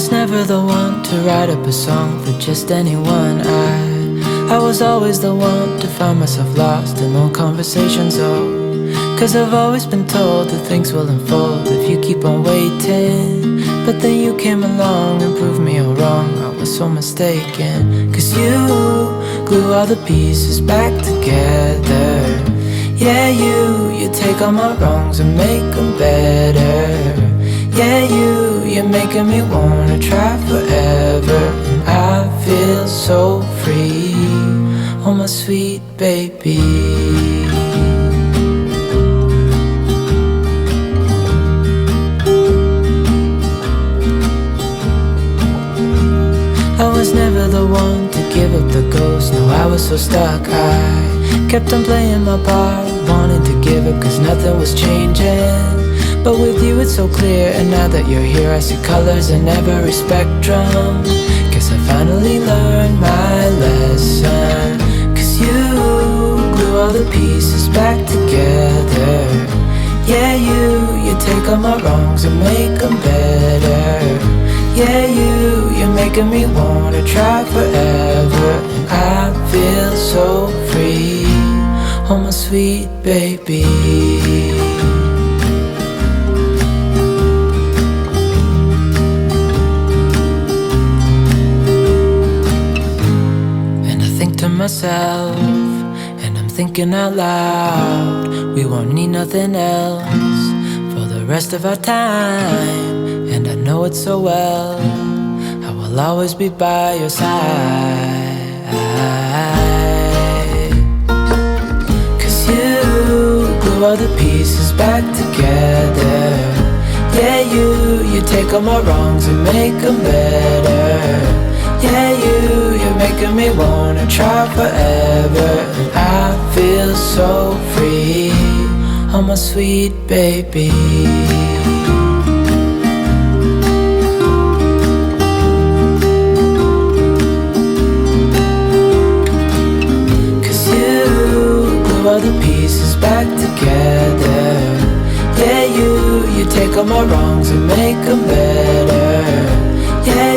was never the one to write up a song for just anyone. I was always the one to find myself lost in old conversations. Oh, 'cause I've always been told that things will unfold if you keep on waiting. But then you came along and proved me all wrong. I was so mistaken. 'Cause you glue all the pieces back together. Yeah, you take all my wrongs and make them better. Yeah, you're making me wanna try forever. And I feel so free, oh my sweet baby. I was never the one to give up the ghost. No, I was so stuck. I kept on playing my part, wanting to give up 'cause nothing was changing. But with you it's so clear, and now that you're here I see colors in every spectrum. Guess I finally learned my lesson. 'Cause you glue all the pieces back together. Yeah, you take all my wrongs and make them better. Yeah, you're making me wanna try forever. And I feel so free, oh my sweet baby. And I think to myself, and I'm thinking out loud, we won't need nothing else for the rest of our time. And I know it so well, I will always be by your side. 'Cause you glue all the pieces back together. Yeah, you take all my wrongs and make them better. Yeah, you're making me wanna try forever. And I feel so free, oh my sweet baby. All the pieces back together. Yeah, you take all my wrongs and make them better. Yeah,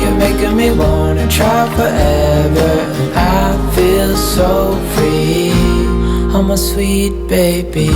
you're making me wanna try forever. And I feel so free, oh my sweet baby.